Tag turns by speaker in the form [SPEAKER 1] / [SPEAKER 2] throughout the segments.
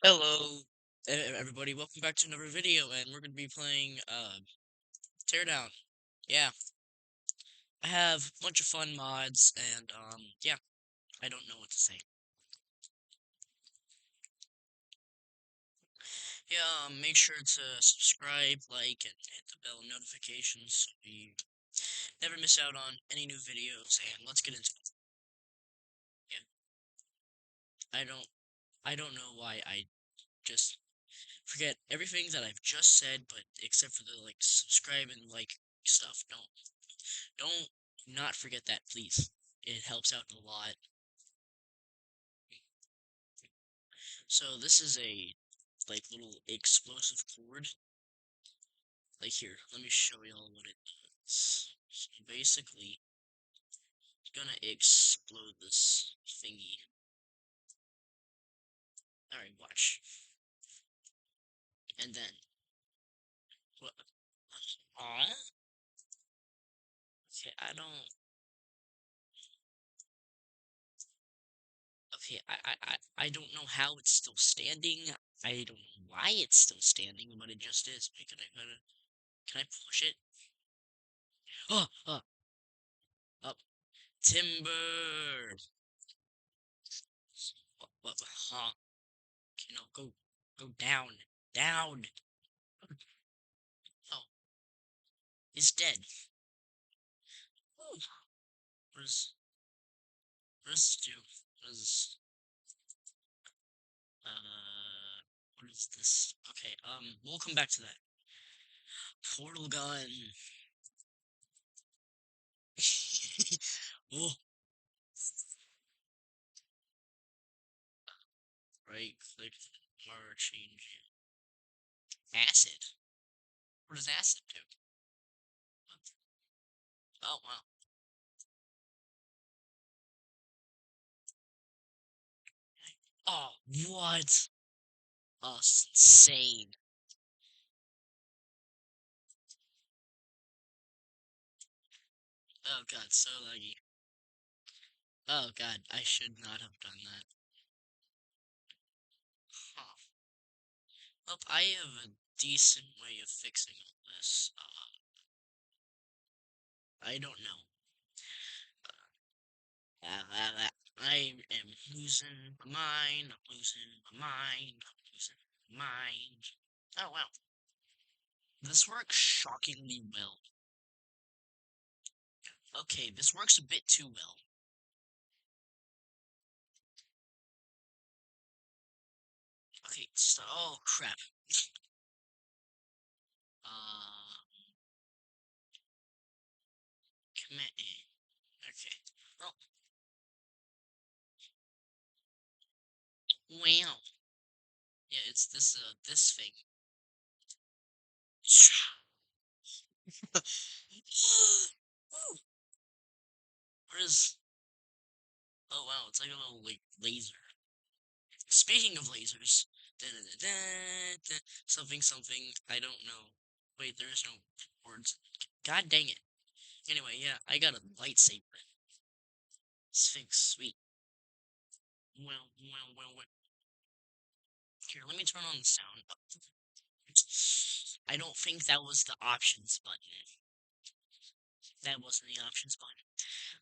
[SPEAKER 1] Hello, everybody. Welcome back to another video, and we're gonna be playing Teardown. Yeah, I have a bunch of fun mods, and yeah, I don't know what to say. Yeah, make sure to subscribe, like, and hit the bell notifications so you never miss out on any new videos. And let's get into it. Yeah, I don't, I don't know why I just forget everything that I've just said, but except for the subscribe and like stuff. Don't not forget that, please. It helps out a lot. So this is a little explosive cord. Like here, let me show y'all what it does. So basically, it's gonna explode this thingy. Alright, watch. And then what? Aw? Okay, I don't. Okay, I don't know how it's still standing. I don't know why it's still standing, but it just is. Wait, can I push it? Oh, up. Timber! What, huh? Okay, no, go down. Down! Oh, it's dead. Ooh, what is, what does this do? Uh, what is this? Okay, we'll come back to that. Portal gun. Oh, right click or change acid. What does acid do? Oh, wow. Oh, what? Oh, insane. Oh god, so laggy. Oh god, I should not have done that. Huh. Well, I have a decent way of fixing all this. I don't know. I am losing my mind. I'm losing my mind. I'm losing my mind. Oh wow, this works shockingly well. Okay, this works a bit too well. Okay, so oh crap. Uh, commit A. Okay. Oh wow. Yeah, it's this thing. What is? Oh wow, it's like a little like laser. Speaking of lasers, something something. I don't know. Wait, there is no words. God dang it. Anyway, yeah, I got a lightsaber. Sphinx, sweet. Well. Here, let me turn on the sound. I don't think that was the options button. That wasn't the options button.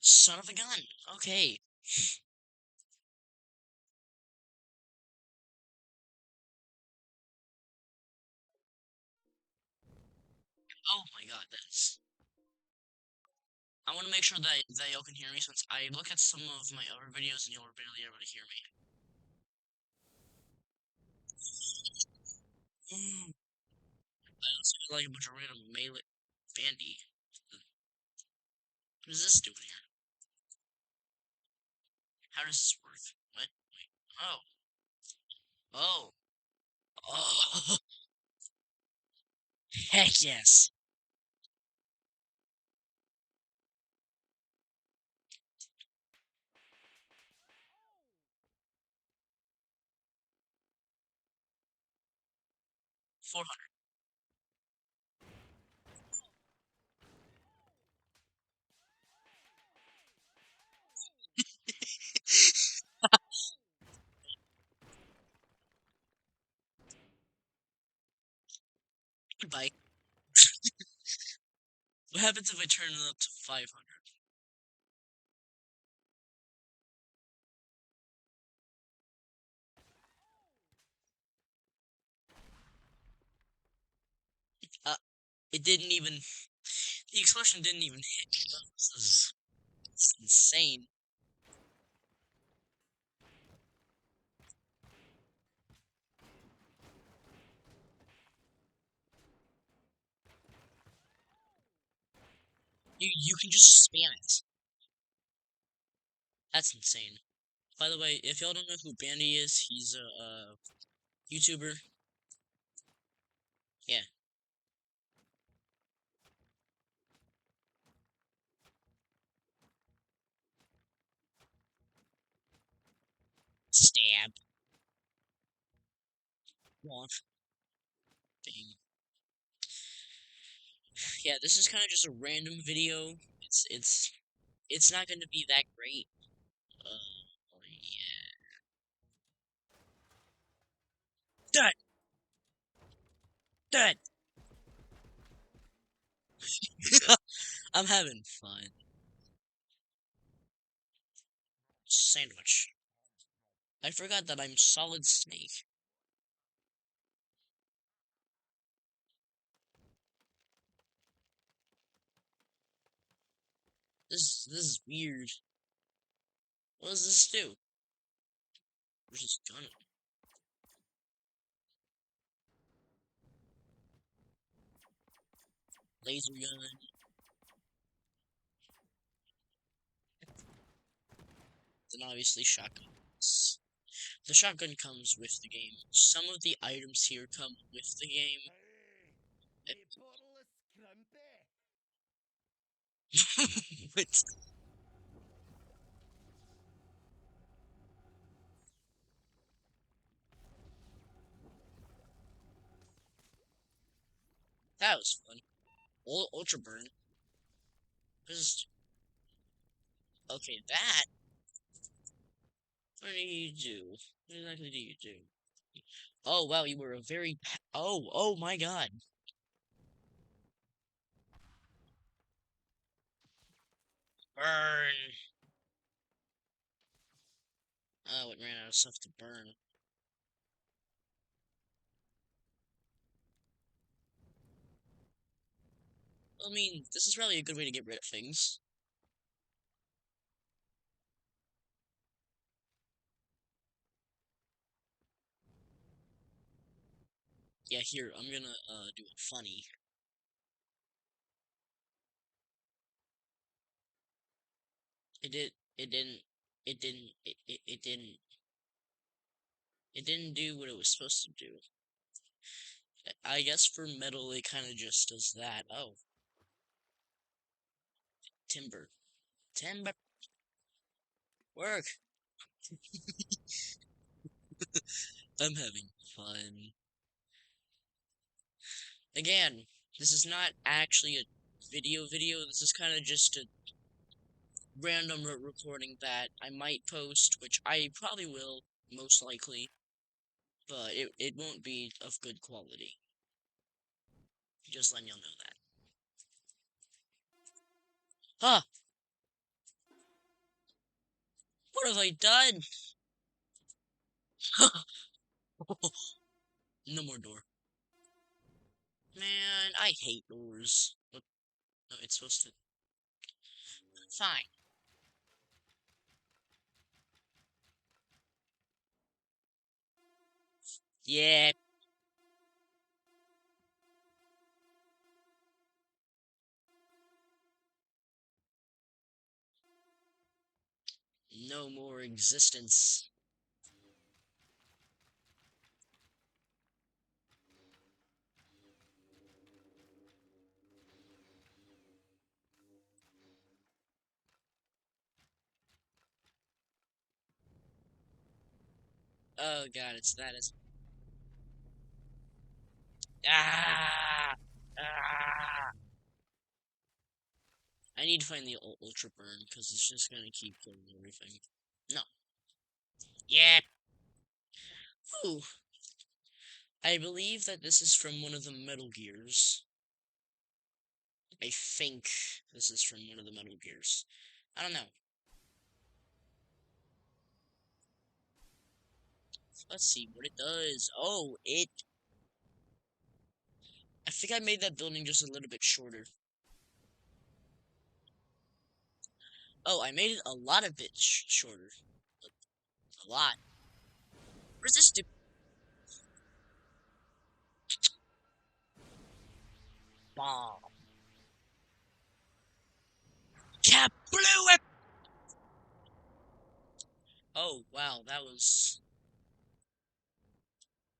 [SPEAKER 1] Son of a gun. Okay. Oh my god, that's. I want to make sure that y'all can hear me since I look at some of my other videos and y'all are barely able to hear me. Mm. I also do like a bunch of random melee bandy. What is this doing here? How does this work? What? Wait. Oh. Oh. Oh. Heck yes. 400. Goodbye. What happens if I turn it up to 500? Uh, it didn't even. The explosion didn't even hit. This is insane. You can just spam it. That's insane. By the way, if y'all don't know who Bandy is, he's a YouTuber. Yeah, stab. Launch. Dang. Yeah, this is kind of just a random video. It's not going to be that great. Yeah. Done. Done. I'm having fun. Sandwich. I forgot that I'm Solid Snake. This is weird. What does this do? Where's this gun? Laser gun. Then obviously shotguns. The shotgun comes with the game. Some of the items here come with the game. What? That was fun. Ultra burn. Just okay. That. What do you do? What exactly do you do? Oh wow, you were a very. Oh my god. Burn. Oh, it ran out of stuff to burn. I mean, this is probably a good way to get rid of things. Yeah, here, I'm gonna do it funny. It did it didn't it didn't it didn't do what it was supposed to do. I guess for metal it kinda just does that. Oh, timber. Timber work. I'm having fun. Again, this is not actually a video, this is kinda just a random recording that I might post, which I probably will, most likely, but it won't be of good quality. Just letting y'all know that. Huh! What have I done? No more door. Man, I hate doors. What? No, it's supposed to. Fine. Yeah. No more existence. Oh god, it's that is. Ah! Ah! I need to find the ultra burn because it's just gonna keep killing everything. No. Yeah. Ooh. I believe that this is from one of the Metal Gears. I think this is from one of the Metal Gears. I don't know. Let's see what it does. Oh, it... I think I made that building just a little bit shorter. Oh, I made it a lot of bit shorter. A lot. What is this stupid... Bomb. Cap blew it! Oh, wow, that was...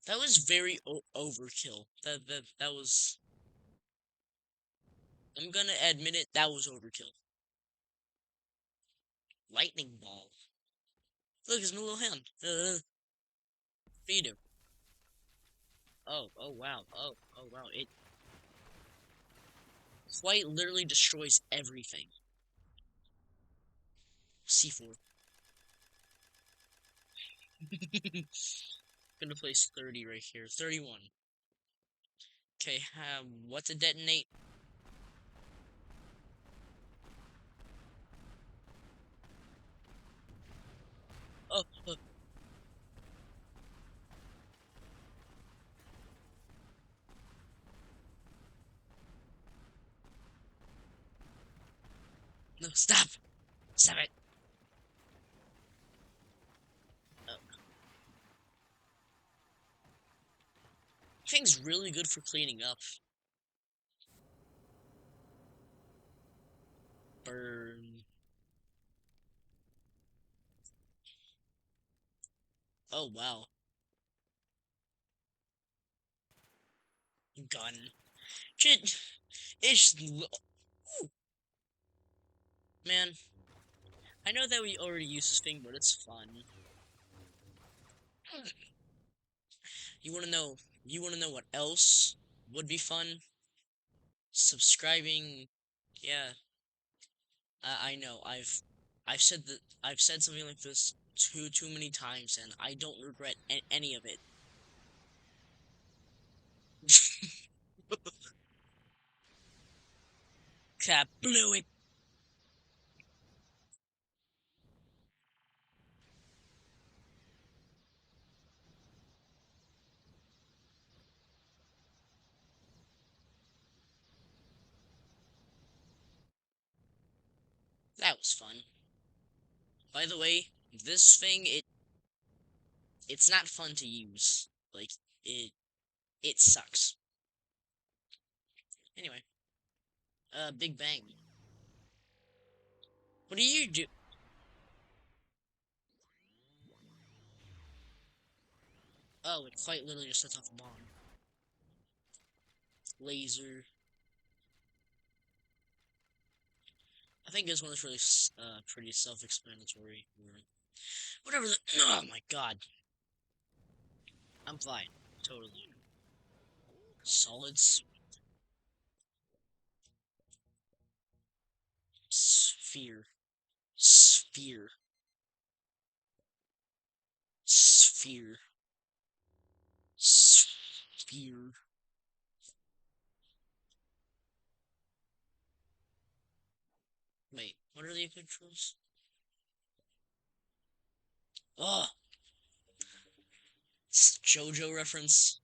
[SPEAKER 1] That was very overkill. That was... I'm gonna admit it, that was overkill. Lightning ball. Look, it's my little hand. Feed him. Oh wow. Oh wow. It quite literally destroys everything. C4. Gonna place 30 right here. 31. Okay, what to detonate? Oh. No, stop! Stop it! Oh. Thing's really good for cleaning up. Burn. Oh, wow. Gun. Shit. It's... Ooh. Man. I know that we already used this thing, but it's fun. You wanna know... You wanna know what else would be fun? Subscribing... Yeah. I know. I've said something like this too many times, and I don't regret any of it. Cap blew it. That was fun. By the way, this thing it's not fun to use. Like it sucks. Anyway, Big Bang. What do you do? Oh, it quite literally just sets off a bomb. Laser. I think this one is really pretty self-explanatory. Whatever the... Oh my god. I'm fine. Totally. Solids. Sphere. Sphere. Sphere. Sphere. Wait, what are the controls? Oh, it's JoJo reference.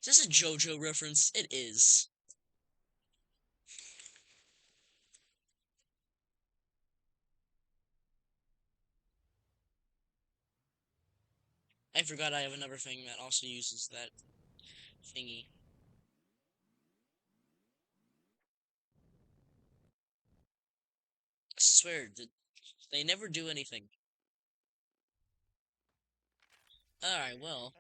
[SPEAKER 1] Is this a JoJo reference? It is. I forgot I have another thing that also uses that thingy. I swear, they never do anything. Alright, well.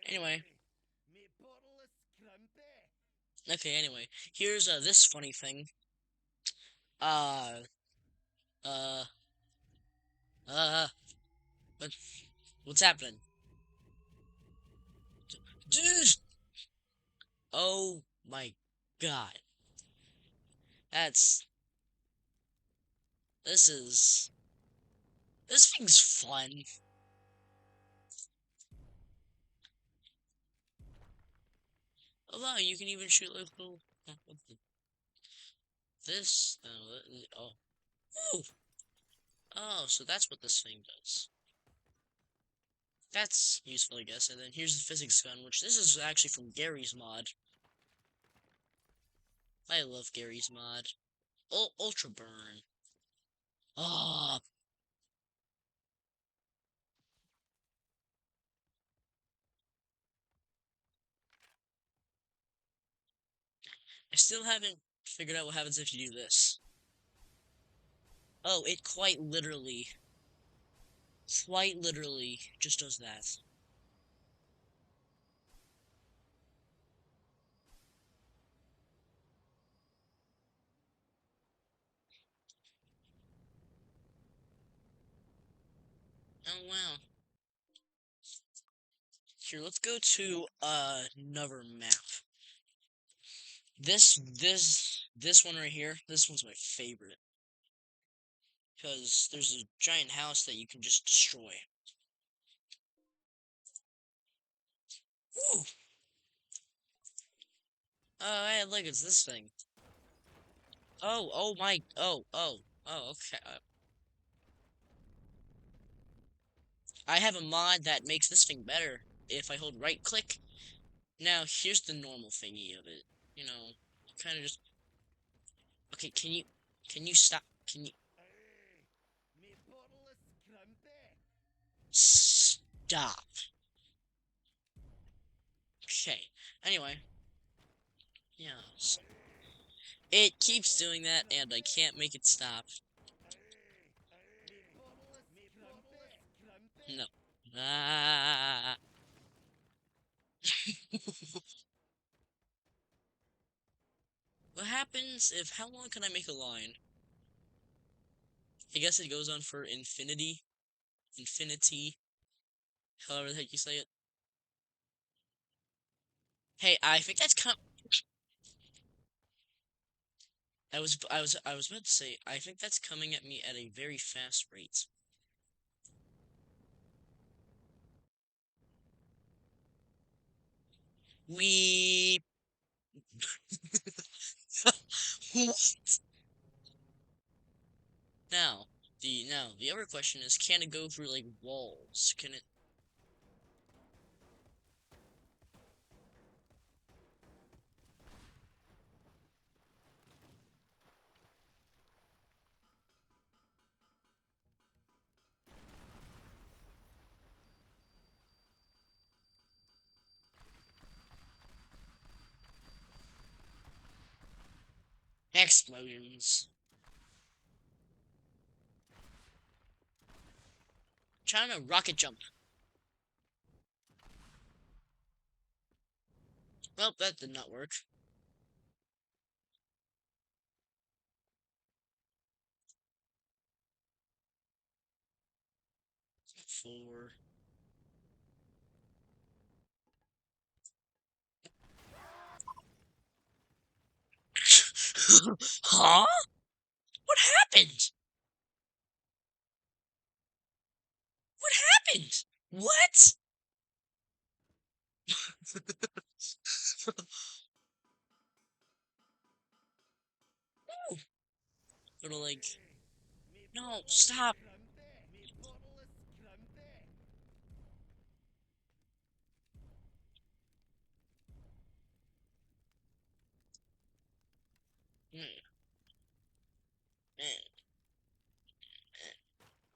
[SPEAKER 1] Anyway. Okay, anyway. Here's this funny thing. Uh, uh, uh, what, what's happening? Dude! Oh my god. That's this is this thing's fun. Oh wow, you can even shoot like little this. Oh, Ooh. Oh, so that's what this thing does. That's useful, I guess. And then here's the physics gun, which this is actually from Gary's mod. I love Gary's mod. Ultra Burn. Oh, I still haven't figured out what happens if you do this. Oh, it quite literally just does that. Oh wow. Here, let's go to another map. This one right here. This one's my favorite because there's a giant house that you can just destroy. Ooh. Oh, hey, look, it's this thing. Oh my. Oh. Okay. I have a mod that makes this thing better if I hold right click. Now here's the normal thingy of it. You know, kind of just. Okay, can you stop? Can you stop? Okay. Anyway, yeah. It keeps doing that, and I can't make it stop. No. Ah. What happens if? How long can I make a line? I guess it goes on for infinity. Infinity. However the heck you say it. Hey, I think that's I was about to say I think that's coming at me at a very fast rate. We what? Now the other question is, can it go through like walls? Can it explosions? Trying to rocket jump. Well, that did not work. 4. Huh? What happened? What happened? What? Little like, no, stop. Mm, mm,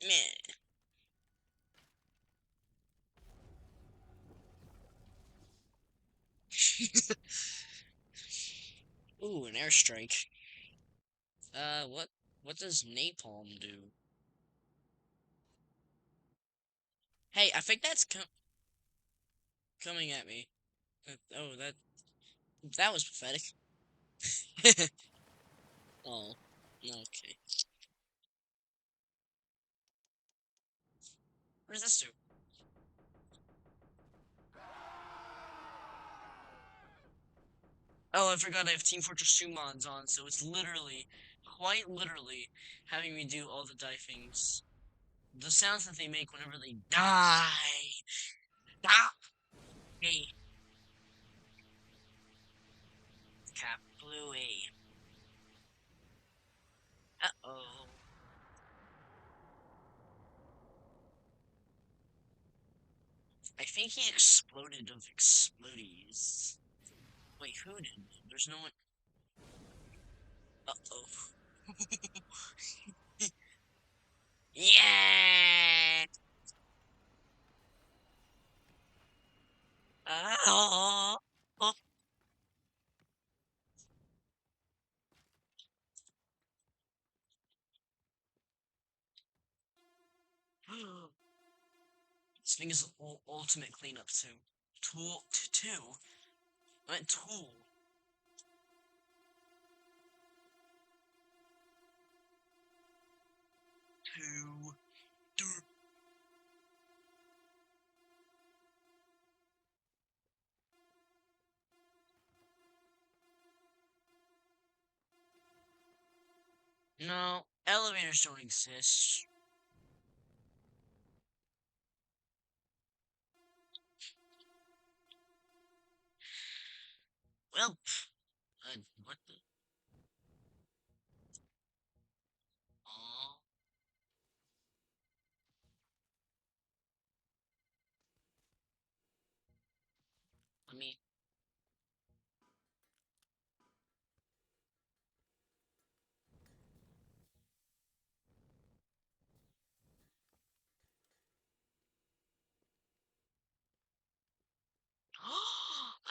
[SPEAKER 1] meh. Ooh, an airstrike. What does napalm do? Hey, I think that's coming at me. Oh, that was pathetic. Oh, okay. What does this do? Oh, I forgot I have Team Fortress 2 mods on, so it's literally, quite literally, having me do all the die things. The sounds that they make whenever they die. Die. Cap Bluey. Uh-oh. I think he exploded of explodies. Wait, who did? There's no one. Uh-oh. Yeah! Oh. This thing is ultimate cleanup too. Tool two. I meant tool. Two. Dur- No, elevators don't exist. Well, what the? Aw. I mean,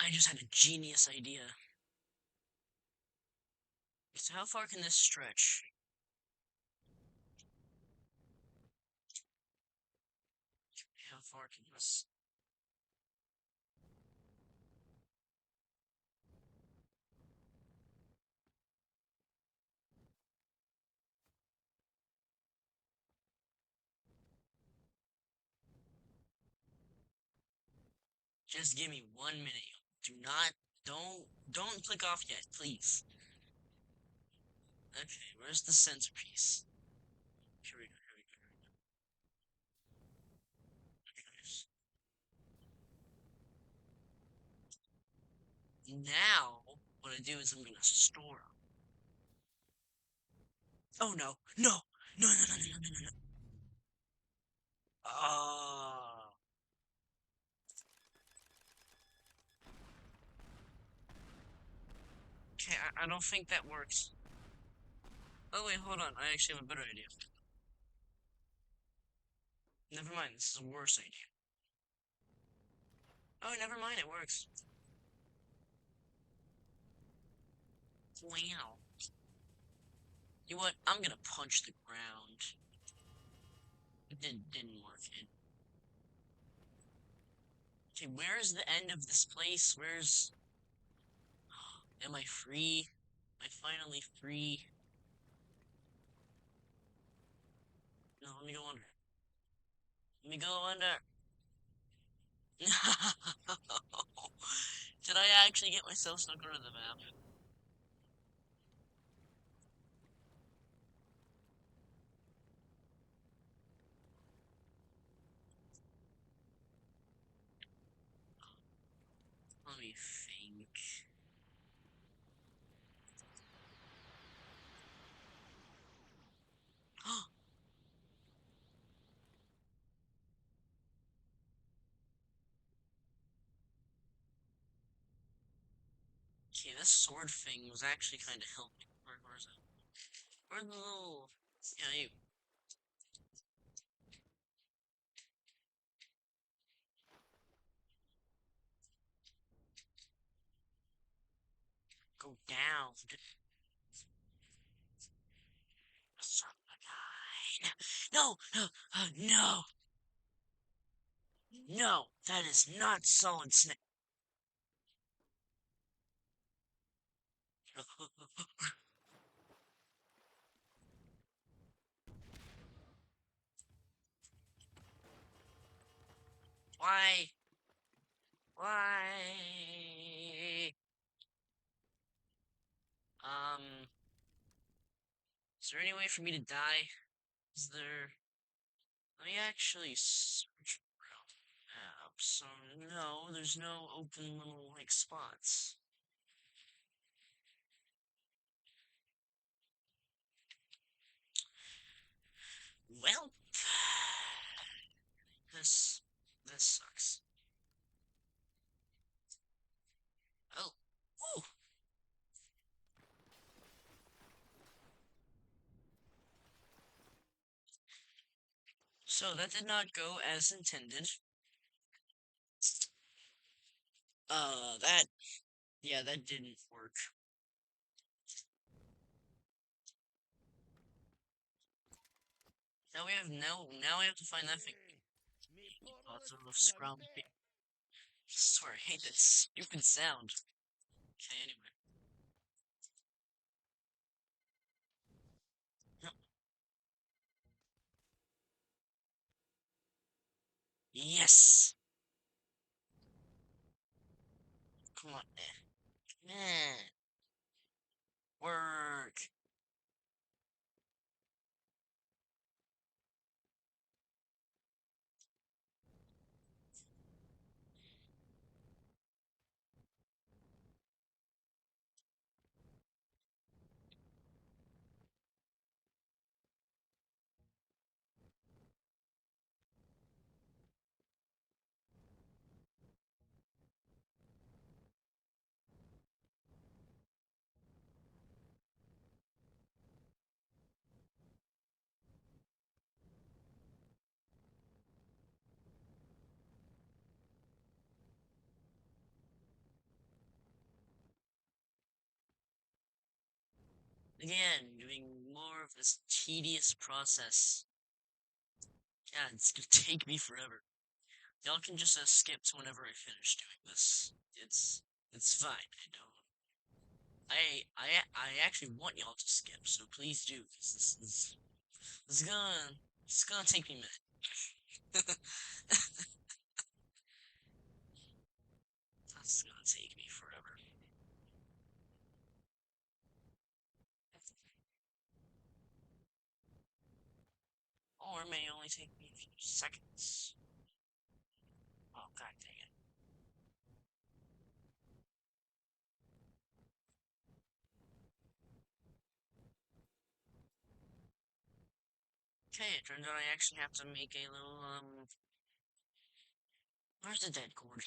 [SPEAKER 1] I just had a genius idea. So how far can this stretch? How far can this? Just give me 1 minute. Do not, don't click off yet, please. Okay, where's the centerpiece? Here we go, here we go, here we go. Now, what I do is I'm gonna store them. Oh no, no, no, no, no, no, no, no, no. Oh. Okay, I don't think that works. Oh wait, hold on. I actually have a better idea. Never mind, this is a worse idea. Oh, never mind, it works. Wow. You know what? I'm gonna punch the ground. It didn't work. Okay, where's the end of this place? Where's... Am I free? Am I finally free? No, let me go under. Let me go under. Did I actually get myself stuck under the map? Let me think. Okay, this sword thing was actually kind of helping. Where's it? Where's the little... Yeah, you... Go down. Son of a guy. No! No! No! No! That is not Solid Snake. Why? Why? Is there any way for me to die? Is there... Let me actually search around map. So, no, there's no open little, like, spots. Well, this sucks. Oh, oh. So that did not go as intended. That, yeah, that didn't work. Now we have to find that thing. Lots of scrum. I swear, I hate that stupid sound. Okay, anyway. No. Yes! Come on, man. Work. Again, doing more of this tedious process. God, it's gonna take me forever. Y'all can just skip to whenever I finish doing this. It's fine. I don't. I actually want y'all to skip, so please do. 'Cause this is gonna take me a minute. That's gonna take me forever. Or it may only take me a few seconds. Oh, god dang it. Okay, it turns out I actually have to make a little, where's the dead cord?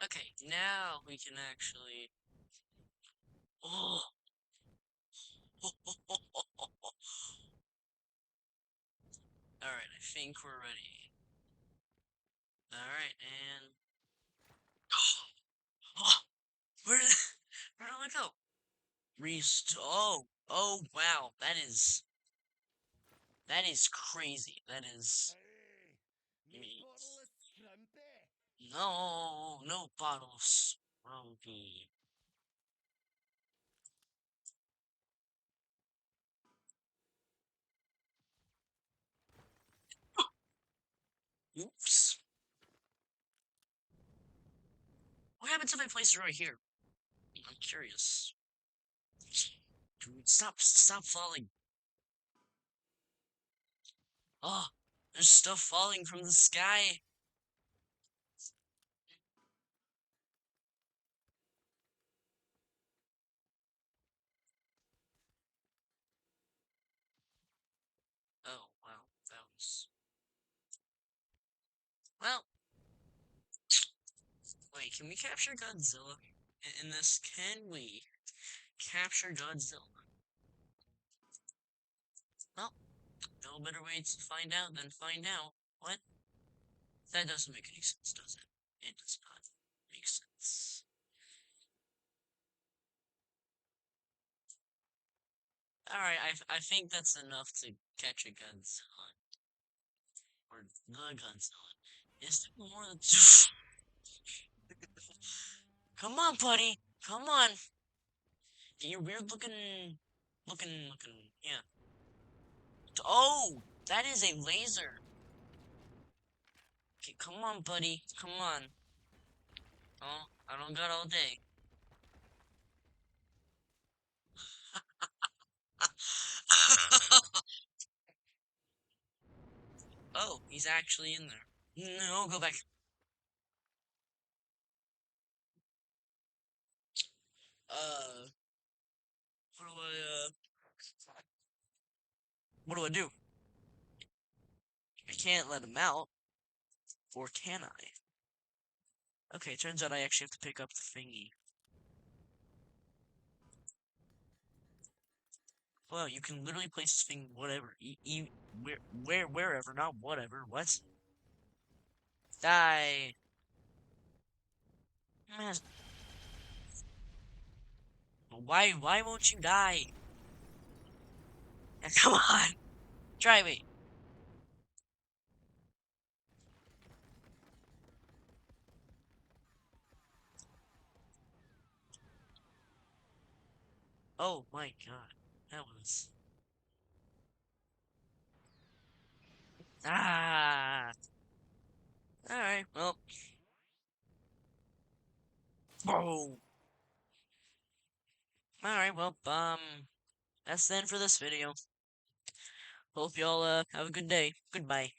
[SPEAKER 1] Okay, now we can actually... Oh! Alright, I think we're ready. Alright, and... Oh! Where did... Where did it go? Oh! Oh, wow, that is... That is crazy. That is... Me. No, no bottle of Scrumpy. Oops. What happens if I place it right here? I'm curious. Dude, stop falling. Oh, there's stuff falling from the sky. Oh, wow, that was... Well, wait, can we capture Godzilla in this? Can we capture Godzilla? Well, no better way to find out than find out. What? That doesn't make any sense, does it? It does not make sense. Alright, I think that's enough to catch a Godzilla. Or or the Godzilla? Is there more than Come on, buddy. Come on. You're weird looking. Yeah. Oh, that is a laser. Okay, come on, buddy. Come on. Oh, I don't got all day. Oh, he's actually in there. No, go back. Uh, what do what do I do? I can't let him out, or can I? Okay, turns out I actually have to pick up the thingy. Well, you can literally place this thing whatever, wherever, not whatever. What? Die. Man, why won't you die? Come on, try me. Oh my god, that was ah. All right, well, whoa. All right, well, that's the end for this video. Hope y'all have a good day. Goodbye.